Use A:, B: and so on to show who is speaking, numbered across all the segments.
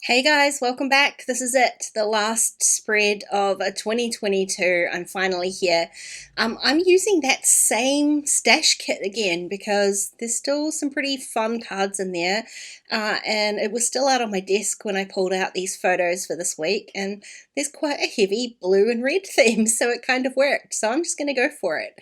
A: Hey guys, welcome back. This is it, the last spread of 2022. I'm finally here. I'm using that same stash kit again because there's still some pretty fun cards in there. And it was still out on my desk when I pulled out these photos for this week. And there's quite a heavy blue and red theme, so it kind of worked. So I'm just going to go for it.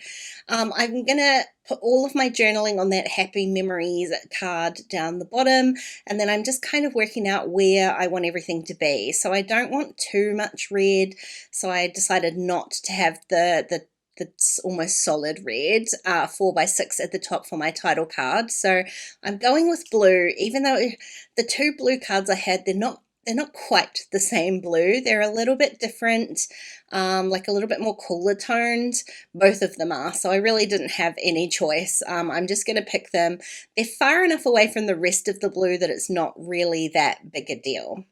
A: I'm going to put all of my journaling on that happy memories card down the bottom, and then I'm just kind of working out where I want everything to be. So I don't want too much red, so I decided not to have the almost solid red 4x6 at the top for my title card. So I'm going with blue, even though the two blue cards I had, they're not quite the same blue. They're a little bit different, like a little bit more cooler toned. Both of them are. So I really didn't have any choice. I'm just going to pick them. They're far enough away from the rest of the blue that it's not really that big a deal.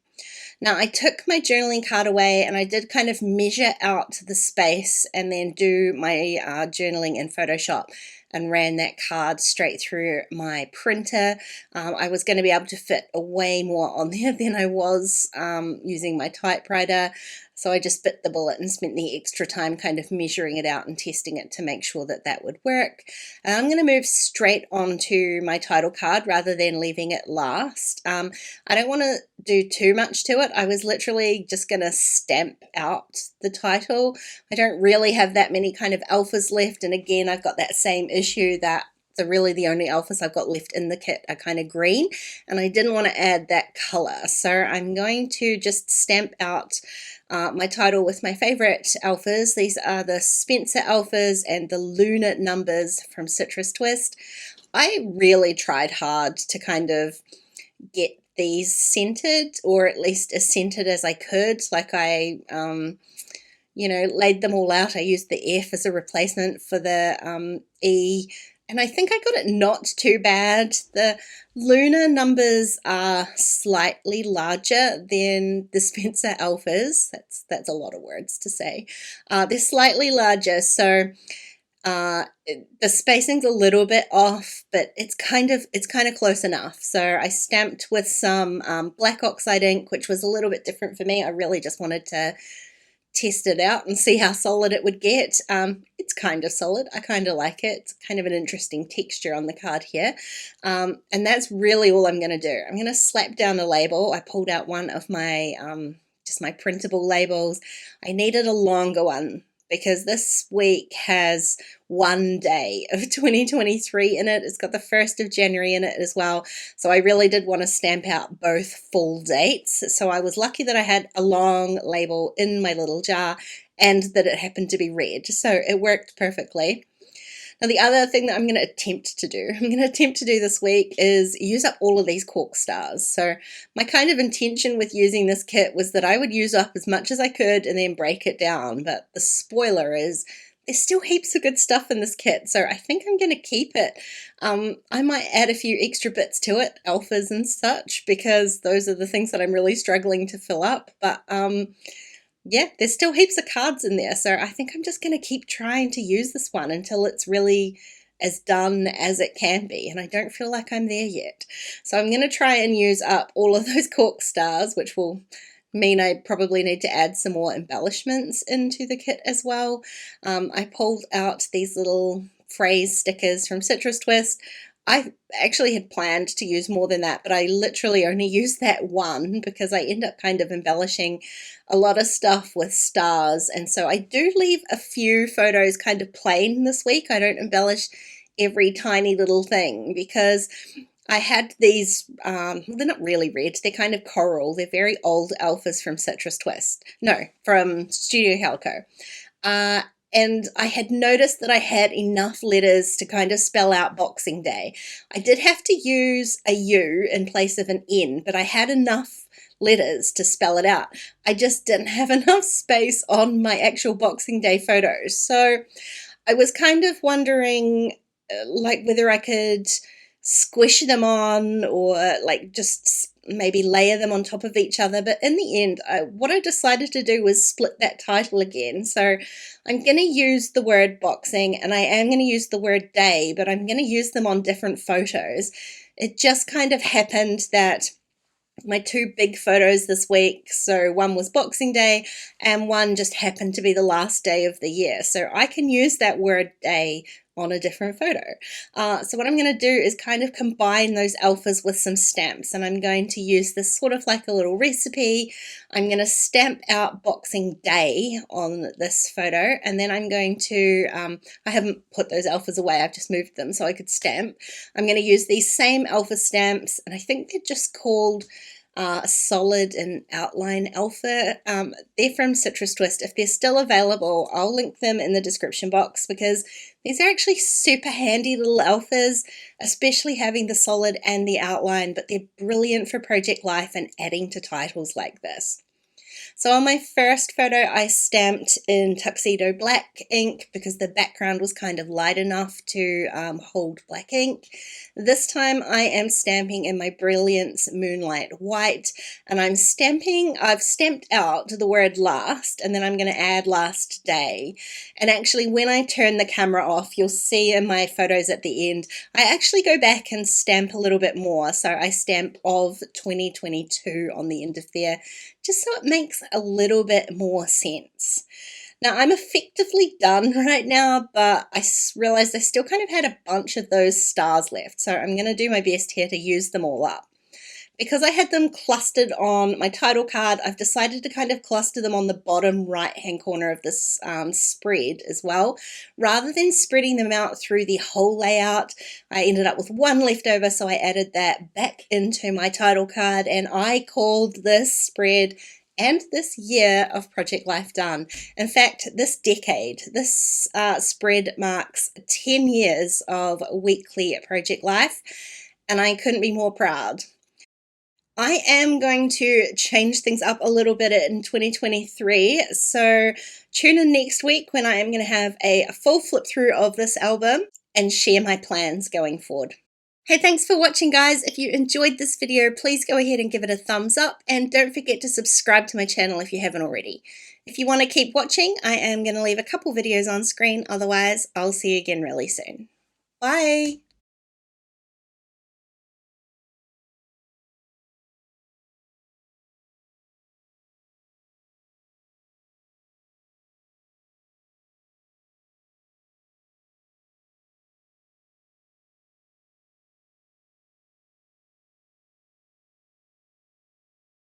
A: Now, I took my journaling card away and I did kind of measure out the space and then do my journaling in Photoshop and ran that card straight through my printer. I was going to be able to fit way more on there than I was using my typewriter. So I just bit the bullet and spent the extra time kind of measuring it out and testing it to make sure that that would work. And I'm going to move straight on to my title card rather than leaving it last. I don't want to do too much to it. I was literally just going to stamp out the title. I don't really have that many kind of alphas left. And again, I've got that same issue that the only alphas I've got left in the kit are kind of green, and I didn't want to add that color. So I'm going to just stamp out my title with my favorite alphas. These are the Spencer alphas and the Lunar numbers from Citrus Twist. I really tried hard to kind of get these centered, or at least as centered as I could. Like I laid them all out. I used the F as a replacement for the E, and I think I got it not too bad. The lunar numbers are slightly larger than the Spencer alphas. That's a lot of words to say. They're slightly larger, so the spacing's a little bit off, but it's kind of close enough. So I stamped with some black oxide ink, which was a little bit different for me. I really just wanted to test it out and see how solid it would get. It's kind of solid. I kind of like it. It's kind of an interesting texture on the card here. And that's really all I'm going to do. I'm going to slap down a label. I pulled out one of my just my printable labels. I needed a longer one because this week has one day of 2023 in it. It's got the 1st of January in it as well. So I really did want to stamp out both full dates. So I was lucky that I had a long label in my little jar and that it happened to be red. So it worked perfectly. Now, the other thing that I'm going to attempt to do this week is use up all of these cork stars. So my kind of intention with using this kit was that I would use up as much as I could and then break it down. But the spoiler is there's still heaps of good stuff in this kit. So I think I'm going to keep it. I might add a few extra bits to it, alphas and such, because those are the things that I'm really struggling to fill up. But yeah, there's still heaps of cards in there, so I think I'm just going to keep trying to use this one until it's really as done as it can be, and I don't feel like I'm there yet. So I'm going to try and use up all of those cork stars, which will mean I probably need to add some more embellishments into the kit as well. I pulled out these little phrase stickers from Citrus Twist. I actually had planned to use more than that, but I literally only used that one because I end up kind of embellishing a lot of stuff with stars. And so I do leave a few photos kind of plain this week. I don't embellish every tiny little thing because I had these, they're not really red, they're kind of coral. They're very old alphas from Citrus Twist. No, from Studio Calico. And I had noticed that I had enough letters to kind of spell out Boxing Day. I did have to use a U in place of an N, but I had enough letters to spell it out. I just didn't have enough space on my actual Boxing Day photos. So I was kind of wondering like whether I could squish them on or like just maybe layer them on top of each other. But in the end, what I decided to do was split that title again. So I'm going to use the word boxing and I am going to use the word day, but I'm going to use them on different photos. It just kind of happened that my two big photos this week. So one was Boxing Day and one just happened to be the last day of the year. So I can use that word day on a different photo. So what I'm going to do is kind of combine those alphas with some stamps, and I'm going to use this sort of like a little recipe. I'm going to stamp out Boxing Day on this photo, and then I'm going to, I haven't put those alphas away, I've just moved them so I could stamp. I'm going to use these same alpha stamps, and I think they're just called solid and outline alpha. They're from Citrus Twist. If they're still available, I'll link them in the description box, because these are actually super handy little alphas, especially having the solid and the outline, but they're brilliant for project life and adding to titles like this. So on my first photo, I stamped in tuxedo black ink because the background was kind of light enough to hold black ink. This time I am stamping in my Brilliance Moonlight White, and I've stamped out the word last, and then I'm going to add last day. And actually when I turn the camera off, you'll see in my photos at the end, I actually go back and stamp a little bit more. So I stamp of 2022 on the end of there, just so it makes a little bit more sense. Now I'm effectively done right now, but I realized I still kind of had a bunch of those stars left, so I'm going to do my best here to use them all up. Because I had them clustered on my title card, I've decided to kind of cluster them on the bottom right hand corner of this spread as well. Rather than spreading them out through the whole layout, I ended up with one left over, so I added that back into my title card, and I called this spread and this year of Project Life done. In fact, this decade, this spread marks 10 years of weekly Project Life, and I couldn't be more proud. I am going to change things up a little bit in 2023, so tune in next week when I am going to have a full flip through of this album and share my plans going forward. Hey, thanks for watching, guys. If you enjoyed this video, please go ahead and give it a thumbs up, and don't forget to subscribe to my channel if you haven't already. If you want to keep watching, I am going to leave a couple videos on screen. Otherwise, I'll see you again really soon. Bye!